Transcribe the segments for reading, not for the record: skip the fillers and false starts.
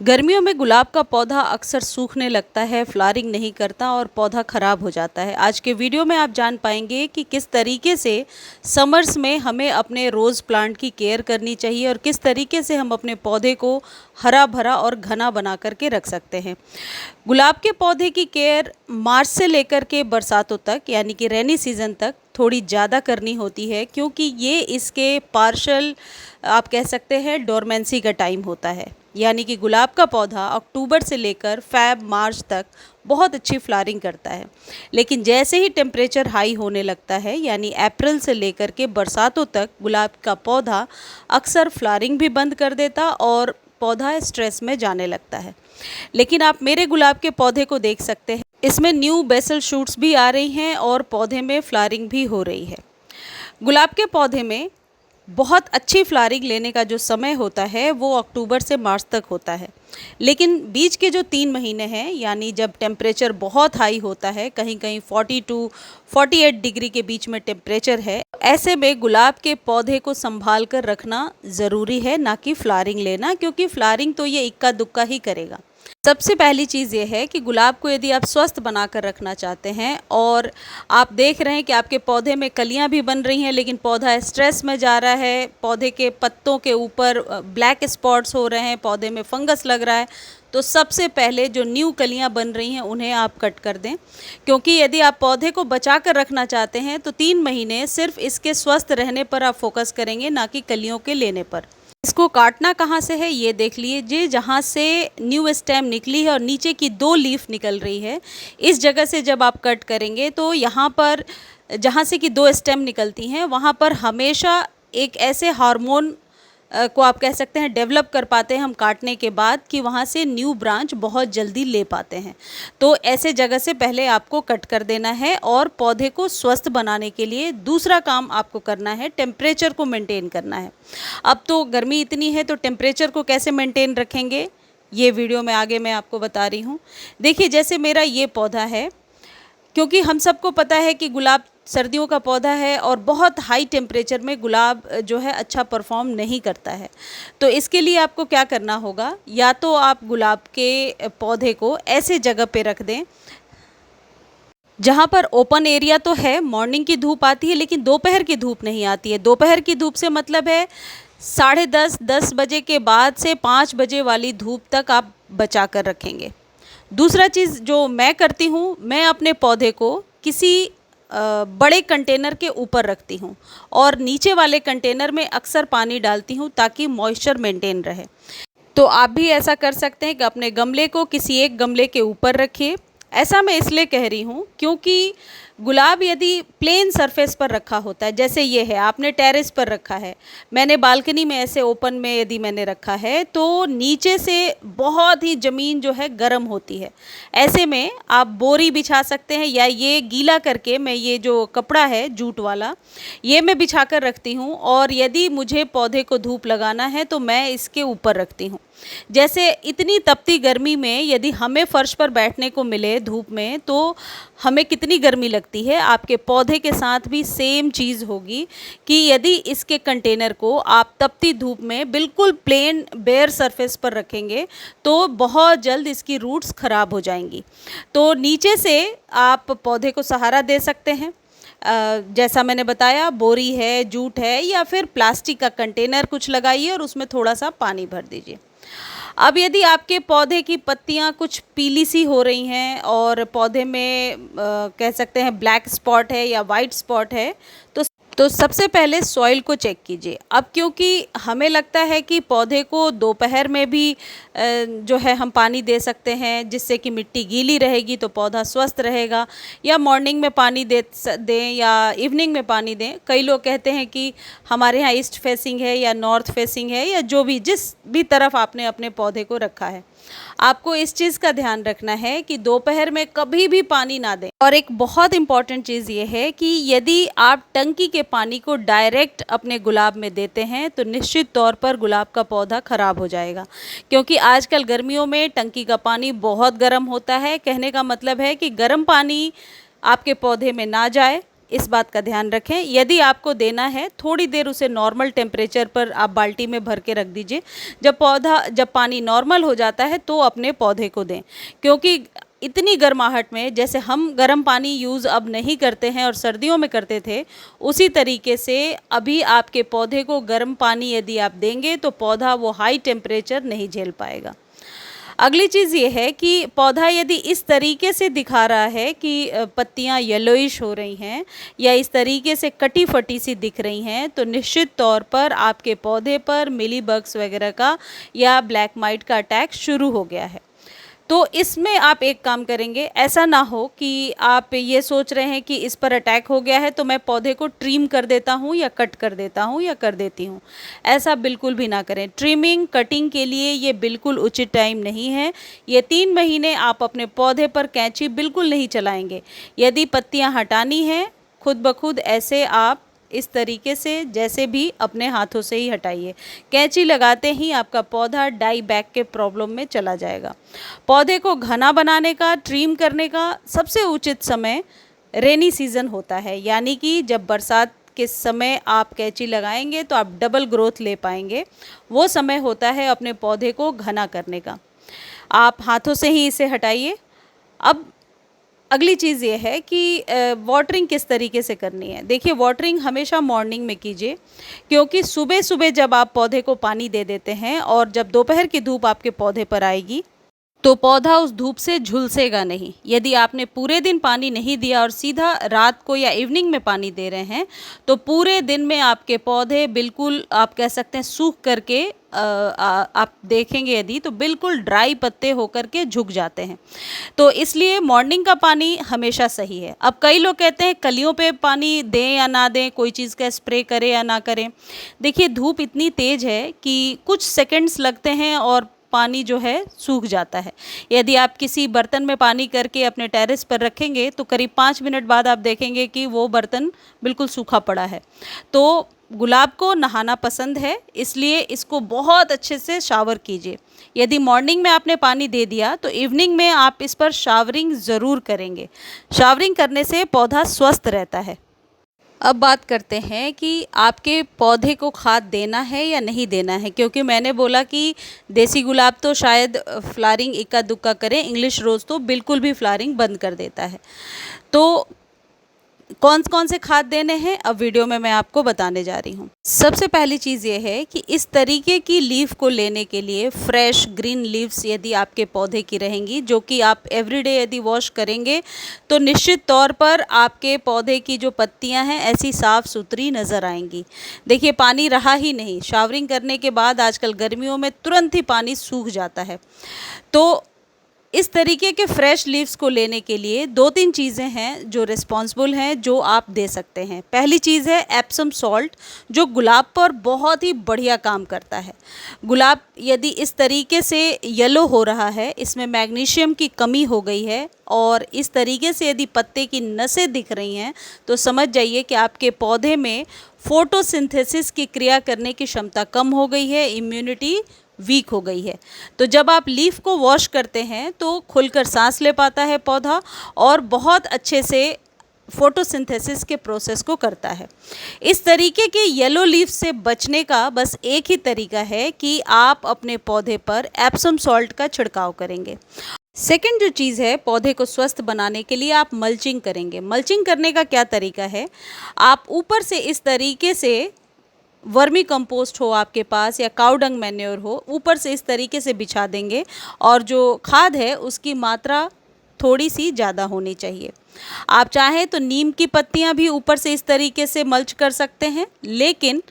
गर्मियों में गुलाब का पौधा अक्सर सूखने लगता है, फ्लावरिंग नहीं करता और पौधा ख़राब हो जाता है। आज के वीडियो में आप जान पाएंगे कि किस तरीके से समर्स में हमें अपने रोज़ प्लांट की केयर करनी चाहिए और किस तरीके से हम अपने पौधे को हरा भरा और घना बना करके रख सकते हैं। गुलाब के पौधे की केयर मार्च से लेकर के बरसातों तक यानी कि रेनी सीज़न तक थोड़ी ज़्यादा करनी होती है, क्योंकि ये इसके पार्शल आप कह सकते हैं डोरमेंसी का टाइम होता है। यानी कि गुलाब का पौधा अक्टूबर से लेकर फ़ैब मार्च तक बहुत अच्छी फ्लावरिंग करता है, लेकिन जैसे ही टेम्परेचर हाई होने लगता है यानी अप्रैल से लेकर के बरसातों तक गुलाब का पौधा अक्सर फ्लावरिंग भी बंद कर देता और पौधा स्ट्रेस में जाने लगता है। लेकिन आप मेरे गुलाब के पौधे को देख सकते हैं, इसमें न्यू बेसल शूट्स भी आ रही हैं और पौधे में फ्लावरिंग भी हो रही है। गुलाब के पौधे में बहुत अच्छी फ्लावरिंग लेने का जो समय होता है वो अक्टूबर से मार्च तक होता है, लेकिन बीच के जो 3 महीने हैं यानी जब टेम्परेचर बहुत हाई होता है, कहीं कहीं 40 टू 48 डिग्री के बीच में टेम्परेचर है, ऐसे में गुलाब के पौधे को संभाल कर रखना ज़रूरी है, ना कि फ्लावरिंग लेना, क्योंकि फ्लावरिंग तो ये इक्का दुक्का ही करेगा। सबसे पहली चीज़ ये है कि गुलाब को यदि आप स्वस्थ बना कर रखना चाहते हैं और आप देख रहे हैं कि आपके पौधे में कलियां भी बन रही हैं लेकिन पौधा स्ट्रेस में जा रहा है, पौधे के पत्तों के ऊपर ब्लैक स्पॉट्स हो रहे हैं, पौधे में फंगस लग रहा है, तो सबसे पहले जो न्यू कलियां बन रही हैं उन्हें आप कट कर दें। क्योंकि यदि आप पौधे को बचा कर रखना चाहते हैं तो 3 महीने सिर्फ इसके स्वस्थ रहने पर आप फोकस करेंगे, ना कि कलियों के लेने पर। इसको काटना कहाँ से है ये देख लीजिए, जहाँ से न्यू स्टेम निकली है और नीचे की 2 लीफ निकल रही है, इस जगह से जब आप कट करेंगे तो यहाँ पर जहाँ से कि 2 स्टेम निकलती हैं वहाँ पर हमेशा एक ऐसे हार्मोन को आप कह सकते हैं डेवलप कर पाते हैं हम काटने के बाद, कि वहाँ से न्यू ब्रांच बहुत जल्दी ले पाते हैं। तो ऐसे जगह से पहले आपको कट कर देना है और पौधे को स्वस्थ बनाने के लिए दूसरा काम आपको करना है, टेम्परेचर को मेंटेन करना है। अब तो गर्मी इतनी है तो टेम्परेचर को कैसे मेंटेन रखेंगे ये वीडियो में आगे मैं आपको बता रही हूँ। देखिए, जैसे मेरा ये पौधा है, क्योंकि हम सबको पता है कि गुलाब सर्दियों का पौधा है और बहुत हाई टेम्परेचर में गुलाब जो है अच्छा परफॉर्म नहीं करता है। तो इसके लिए आपको क्या करना होगा, या तो आप गुलाब के पौधे को ऐसे जगह पे रख दें जहाँ पर ओपन एरिया तो है, मॉर्निंग की धूप आती है लेकिन दोपहर की धूप नहीं आती है। दोपहर की धूप से मतलब है 10:30 बजे के बाद से 5 बजे वाली धूप तक आप बचा कर रखेंगे। दूसरा चीज़ जो मैं करती हूँ, मैं अपने पौधे को किसी बड़े कंटेनर के ऊपर रखती हूँ और नीचे वाले कंटेनर में अक्सर पानी डालती हूँ ताकि मॉइस्चर मेंटेन रहे। तो आप भी ऐसा कर सकते हैं कि अपने गमले को किसी एक गमले के ऊपर रखिए। ऐसा मैं इसलिए कह रही हूँ क्योंकि गुलाब यदि प्लेन सरफेस पर रखा होता है, जैसे ये है, आपने टेरेस पर रखा है, मैंने बालकनी में ऐसे ओपन में यदि मैंने रखा है, तो नीचे से बहुत ही ज़मीन जो है गर्म होती है। ऐसे में आप बोरी बिछा सकते हैं, या ये गीला करके मैं ये जो कपड़ा है जूट वाला ये मैं बिछा कर रखती हूँ, और यदि मुझे पौधे को धूप लगाना है तो मैं इसके ऊपर रखती हूँ। जैसे इतनी तपती गर्मी में यदि हमें फर्श पर बैठने को मिले धूप में तो हमें कितनी गर्मी लगती है, आपके पौधे के साथ भी सेम चीज़ होगी कि यदि इसके कंटेनर को आप तपती धूप में बिल्कुल प्लेन बेयर सरफेस पर रखेंगे तो बहुत जल्द इसकी रूट्स ख़राब हो जाएंगी। तो नीचे से आप पौधे को सहारा दे सकते हैं, जैसा मैंने बताया, बोरी है, जूट है, या फिर प्लास्टिक का कंटेनर कुछ लगाइए और उसमें थोड़ा सा पानी भर दीजिए। अब यदि आपके पौधे की पत्तियां कुछ पीली सी हो रही हैं और पौधे में कह सकते हैं ब्लैक स्पॉट है या वाइट स्पॉट है, तो सबसे पहले सॉइल को चेक कीजिए। अब क्योंकि हमें लगता है कि पौधे को दोपहर में भी जो है हम पानी दे सकते हैं जिससे कि मिट्टी गीली रहेगी तो पौधा स्वस्थ रहेगा, या मॉर्निंग में पानी दें या इवनिंग में पानी दें। कई लोग कहते हैं कि हमारे यहाँ ईस्ट फेसिंग है या नॉर्थ फेसिंग है, या जो भी जिस भी तरफ आपने अपने पौधे को रखा है, आपको इस चीज़ का ध्यान रखना है कि दोपहर में कभी भी पानी ना दें। और एक बहुत इम्पॉर्टेंट चीज़ ये है कि यदि आप टंकी के पानी को डायरेक्ट अपने गुलाब में देते हैं तो निश्चित तौर पर गुलाब का पौधा ख़राब हो जाएगा, क्योंकि आजकल गर्मियों में टंकी का पानी बहुत गर्म होता है। कहने का मतलब है कि गर्म पानी आपके पौधे में ना जाए, इस बात का ध्यान रखें। यदि आपको देना है, थोड़ी देर उसे नॉर्मल टेम्परेचर पर आप बाल्टी में भर के रख दीजिए। जब पानी नॉर्मल हो जाता है तो अपने पौधे को दें, क्योंकि इतनी गर्माहट में जैसे हम गर्म पानी यूज़ अब नहीं करते हैं और सर्दियों में करते थे, उसी तरीके से अभी आपके पौधे को गर्म पानी यदि आप देंगे तो पौधा वो हाई टेम्परेचर नहीं झेल पाएगा। अगली चीज़ ये है कि पौधा यदि इस तरीके से दिखा रहा है कि पत्तियां येलोइश हो रही हैं या इस तरीके से कटी फटी सी दिख रही हैं, तो निश्चित तौर पर आपके पौधे पर मिलीबग्स वगैरह का या ब्लैक माइट का अटैक शुरू हो गया है। तो इसमें आप एक काम करेंगे, ऐसा ना हो कि आप ये सोच रहे हैं कि इस पर अटैक हो गया है तो मैं पौधे को ट्रिम कर देता हूँ या कट कर देता हूँ या कर देती हूँ। ऐसा बिल्कुल भी ना करें। ट्रिमिंग कटिंग के लिए ये बिल्कुल उचित टाइम नहीं है। ये 3 महीने आप अपने पौधे पर कैंची बिल्कुल नहीं चलाएंगे। यदि पत्तियाँ हटानी हैं, खुद ब खुद ऐसे आप इस तरीके से जैसे भी अपने हाथों से ही हटाइए। कैंची लगाते ही आपका पौधा डाई बैक के प्रॉब्लम में चला जाएगा। पौधे को घना बनाने का, ट्रिम करने का सबसे उचित समय रेनी सीज़न होता है, यानी कि जब बरसात के समय आप कैंची लगाएंगे तो आप डबल ग्रोथ ले पाएंगे। वो समय होता है अपने पौधे को घना करने का। आप हाथों से ही इसे हटाइए। अब अगली चीज़ ये है कि वाटरिंग किस तरीके से करनी है। देखिए, वाटरिंग हमेशा मॉर्निंग में कीजिए, क्योंकि सुबह सुबह जब आप पौधे को पानी दे देते हैं और जब दोपहर की धूप आपके पौधे पर आएगी तो पौधा उस धूप से झुलसेगा नहीं। यदि आपने पूरे दिन पानी नहीं दिया और सीधा रात को या इवनिंग में पानी दे रहे हैं तो पूरे दिन में आपके पौधे बिल्कुल, आप कह सकते हैं, सूख करके आप देखेंगे यदि तो बिल्कुल ड्राई पत्ते होकर के झुक जाते हैं। तो इसलिए मॉर्निंग का पानी हमेशा सही है। अब कई लोग कहते हैं कलियों पे पानी दें या ना दें, कोई चीज़ का स्प्रे करें या ना करें। देखिए, धूप इतनी तेज़ है कि कुछ सेकंड्स लगते हैं और पानी जो है सूख जाता है। यदि आप किसी बर्तन में पानी करके अपने टेरेस पर रखेंगे तो करीब 5 मिनट बाद आप देखेंगे कि वो बर्तन बिल्कुल सूखा पड़ा है। तो गुलाब को नहाना पसंद है, इसलिए इसको बहुत अच्छे से शावर कीजिए। यदि मॉर्निंग में आपने पानी दे दिया तो इवनिंग में आप इस पर शावरिंग ज़रूर करेंगे। शावरिंग करने से पौधा स्वस्थ रहता है। अब बात करते हैं कि आपके पौधे को खाद देना है या नहीं देना है, क्योंकि मैंने बोला कि देसी गुलाब तो शायद फ्लावरिंग इक्का दुक्का करे, इंग्लिश रोज़ तो बिल्कुल भी फ्लावरिंग बंद कर देता है। तो कौन से खाद देने हैं अब वीडियो में मैं आपको बताने जा रही हूँ। सबसे पहली चीज़ ये है कि इस तरीके की लीफ को लेने के लिए फ्रेश ग्रीन लीव्स यदि आपके पौधे की रहेंगी, जो कि आप एवरीडे यदि वॉश करेंगे तो निश्चित तौर पर आपके पौधे की जो पत्तियां हैं ऐसी साफ़ सुथरी नज़र आएंगी। देखिए, पानी रहा ही नहीं। शावरिंग करने के बाद आजकल गर्मियों में तुरंत ही पानी सूख जाता है। तो इस तरीके के फ्रेश लीव्स को लेने के लिए 2-3 चीज़ें हैं जो रिस्पॉन्सिबल हैं, जो आप दे सकते हैं। पहली चीज़ है एप्सम सॉल्ट, जो गुलाब पर बहुत ही बढ़िया काम करता है। गुलाब यदि इस तरीके से येलो हो रहा है, इसमें मैग्नीशियम की कमी हो गई है और इस तरीके से यदि पत्ते की नसें दिख रही हैं तो समझ जाइए कि आपके पौधे में फोटोसिंथेसिस की क्रिया करने की क्षमता कम हो गई है, इम्यूनिटी वीक हो गई है। तो जब आप लीफ को वॉश करते हैं तो खुलकर सांस ले पाता है पौधा और बहुत अच्छे से फोटोसिंथेसिस के प्रोसेस को करता है। इस तरीके के येलो लीफ से बचने का बस एक ही तरीका है कि आप अपने पौधे पर एप्सम सॉल्ट का छिड़काव करेंगे। सेकंड जो चीज़ है, पौधे को स्वस्थ बनाने के लिए आप मल्चिंग करेंगे। मल्चिंग करने का क्या तरीका है, आप ऊपर से इस तरीके से वर्मी कंपोस्ट हो आपके पास या काऊ डंग मैन्योर हो, ऊपर से इस तरीके से बिछा देंगे और जो खाद है उसकी मात्रा थोड़ी सी ज़्यादा होनी चाहिए। आप चाहें तो नीम की पत्तियां भी ऊपर से इस तरीके से मल्च कर सकते हैं, लेकिन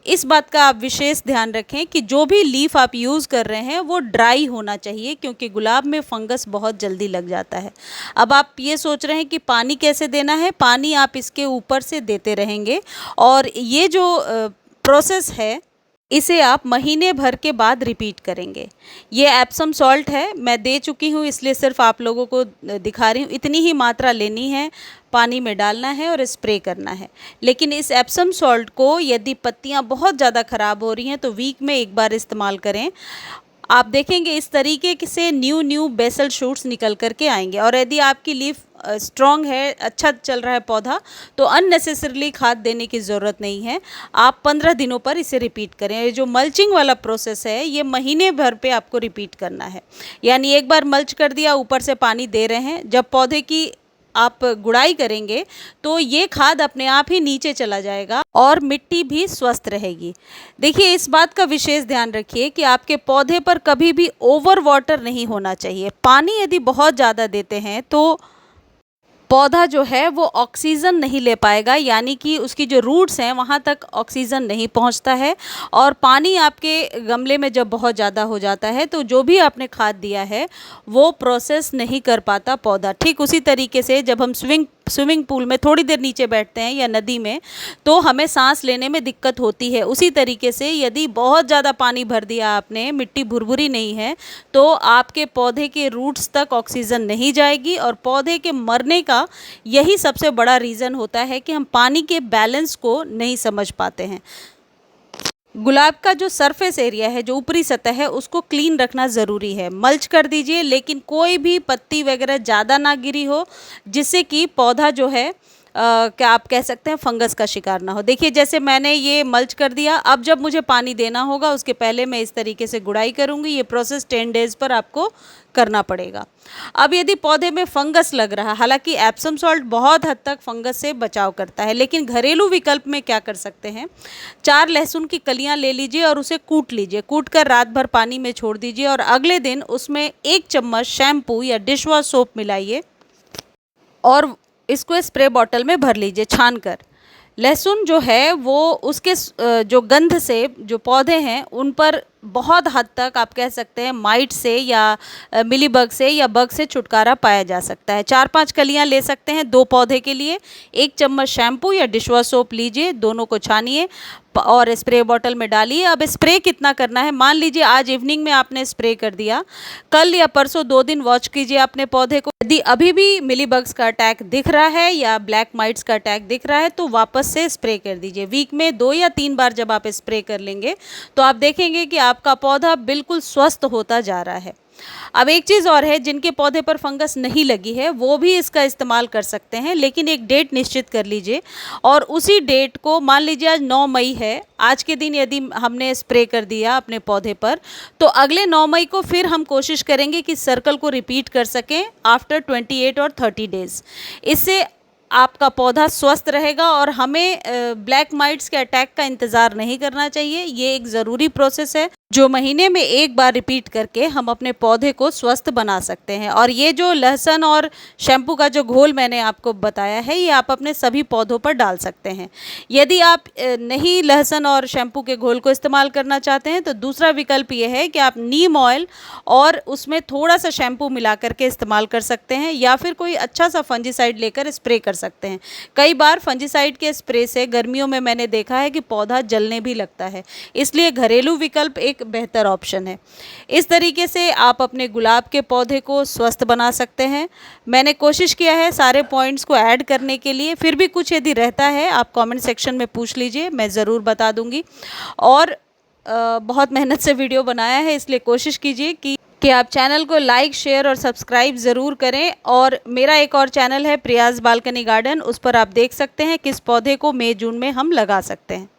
इस बात का आप विशेष ध्यान रखें कि जो भी लीफ आप यूज़ कर रहे हैं वो ड्राई होना चाहिए, क्योंकि गुलाब में फंगस बहुत जल्दी लग जाता है। अब आप ये सोच रहे हैं कि पानी कैसे देना है, पानी आप इसके ऊपर से देते रहेंगे और ये जो प्रोसेस है इसे आप महीने भर के बाद रिपीट करेंगे। ये एप्सम सॉल्ट है, मैं दे चुकी हूँ इसलिए सिर्फ आप लोगों को दिखा रही हूँ। इतनी ही मात्रा लेनी है, पानी में डालना है और स्प्रे करना है। लेकिन इस एप्सम सॉल्ट को यदि पत्तियाँ बहुत ज़्यादा ख़राब हो रही हैं तो वीक में एक बार इस्तेमाल करें। आप देखेंगे इस तरीके से न्यू न्यू बेसल शूट्स निकल करके आएंगे। और यदि आपकी लीफ स्ट्रॉन्ग है, अच्छा चल रहा है पौधा, तो अननेसेसरली खाद देने की ज़रूरत नहीं है। आप 15 दिनों पर इसे रिपीट करें। ये जो मल्चिंग वाला प्रोसेस है ये महीने भर पे आपको रिपीट करना है। यानी एक बार मल्च कर दिया, ऊपर से पानी दे रहे हैं, जब पौधे की आप गुड़ाई करेंगे तो ये खाद अपने आप ही नीचे चला जाएगा और मिट्टी भी स्वस्थ रहेगी। देखिए, इस बात का विशेष ध्यान रखिए कि आपके पौधे पर कभी भी ओवर वाटर नहीं होना चाहिए। पानी यदि बहुत ज़्यादा देते हैं तो पौधा जो है वो ऑक्सीजन नहीं ले पाएगा, यानी कि उसकी जो रूट्स हैं वहाँ तक ऑक्सीजन नहीं पहुँचता है। और पानी आपके गमले में जब बहुत ज़्यादा हो जाता है तो जो भी आपने खाद दिया है वो प्रोसेस नहीं कर पाता पौधा। ठीक उसी तरीके से जब हम स्विमिंग पूल में थोड़ी देर नीचे बैठते हैं या नदी में, तो हमें सांस लेने में दिक्कत होती है। उसी तरीके से यदि बहुत ज़्यादा पानी भर दिया आपने, मिट्टी भुरभुरी नहीं है, तो आपके पौधे के रूट्स तक ऑक्सीजन नहीं जाएगी और पौधे के मरने का यही सबसे बड़ा रीज़न होता है कि हम पानी के बैलेंस को नहीं समझ पाते हैं। गुलाब का जो सरफेस एरिया है, जो ऊपरी सतह है, उसको क्लीन रखना ज़रूरी है। मल्च कर दीजिए, लेकिन कोई भी पत्ती वगैरह ज़्यादा ना गिरी हो, जिससे कि पौधा जो है क्या आप कह सकते हैं फंगस का शिकार ना हो। देखिए, जैसे मैंने ये मल्च कर दिया, अब जब मुझे पानी देना होगा उसके पहले मैं इस तरीके से गुड़ाई करूँगी। ये प्रोसेस 10 डेज़ पर आपको करना पड़ेगा। अब यदि पौधे में फंगस लग रहा, हालांकि एप्सम सॉल्ट बहुत हद तक फंगस से बचाव करता है, लेकिन घरेलू विकल्प में क्या कर सकते हैं, 4 लहसुन की कलियां ले लीजिए और उसे कूट लीजिए। कूट कर रात भर पानी में छोड़ दीजिए और अगले दिन उसमें 1 चम्मच शैम्पू या डिश वॉश सोप मिलाइए और इसको स्प्रे बॉटल में भर लीजिए छान कर। लहसुन जो है वो उसके जो गंध से जो पौधे हैं उन पर बहुत हद तक आप कह सकते हैं माइट से या मिलीबग से या बग से छुटकारा पाया जा सकता है। 4-5 कलियां ले सकते हैं 2 पौधे के लिए। 1 चम्मच शैम्पू या डिशवॉश सोप लीजिए, दोनों को छानिए और स्प्रे बॉटल में डालिए। अब स्प्रे कितना करना है, मान लीजिए आज इवनिंग में आपने स्प्रे कर दिया, कल या परसों 2 दिन वॉच कीजिए अपने पौधे को। यदि अभी भी मिलीबग्स का अटैक दिख रहा है या ब्लैक माइट्स का अटैक दिख रहा है तो वापस से स्प्रे कर दीजिए। वीक में 2 या 3 बार जब आप स्प्रे कर लेंगे तो आप देखेंगे कि आपका पौधा बिल्कुल स्वस्थ होता जा रहा है। अब एक चीज़ और है, जिनके पौधे पर फंगस नहीं लगी है वो भी इसका इस्तेमाल कर सकते हैं, लेकिन एक डेट निश्चित कर लीजिए और उसी डेट को, मान लीजिए आज 9 मई है, आज के दिन यदि हमने स्प्रे कर दिया अपने पौधे पर तो अगले 9 मई को फिर हम कोशिश करेंगे कि सर्कल को रिपीट कर सकें आफ्टर 28 और 30 डेज़। इससे आपका पौधा स्वस्थ रहेगा और हमें ब्लैक माइट्स के अटैक का इंतज़ार नहीं करना चाहिए। ये एक ज़रूरी प्रोसेस है जो महीने में एक बार रिपीट करके हम अपने पौधे को स्वस्थ बना सकते हैं। और ये जो लहसुन और शैम्पू का जो घोल मैंने आपको बताया है, ये आप अपने सभी पौधों पर डाल सकते हैं। यदि आप नहीं लहसुन और शैम्पू के घोल को इस्तेमाल करना चाहते हैं तो दूसरा विकल्प ये है कि आप नीम ऑयल और उसमें थोड़ा सा शैम्पू मिला करके इस्तेमाल कर सकते हैं, या फिर कोई अच्छा सा फंजीसाइड लेकर स्प्रे कर सकते हैं। कई बार फंजीसाइड के स्प्रे से गर्मियों में मैंने देखा है कि पौधा जलने भी लगता है, इसलिए घरेलू विकल्प एक बेहतर ऑप्शन है। इस तरीके से आप अपने गुलाब के पौधे को स्वस्थ बना सकते हैं। मैंने कोशिश किया है सारे पॉइंट्स को ऐड करने के लिए, फिर भी कुछ यदि रहता है आप कमेंट सेक्शन में पूछ लीजिए, मैं ज़रूर बता दूंगी। और बहुत मेहनत से वीडियो बनाया है, इसलिए कोशिश कीजिए कि आप चैनल को लाइक, शेयर और सब्सक्राइब ज़रूर करें। और मेरा एक और चैनल है प्रियाज़ बालकनी गार्डन, उस पर आप देख सकते हैं किस पौधे को मई जून में हम लगा सकते हैं।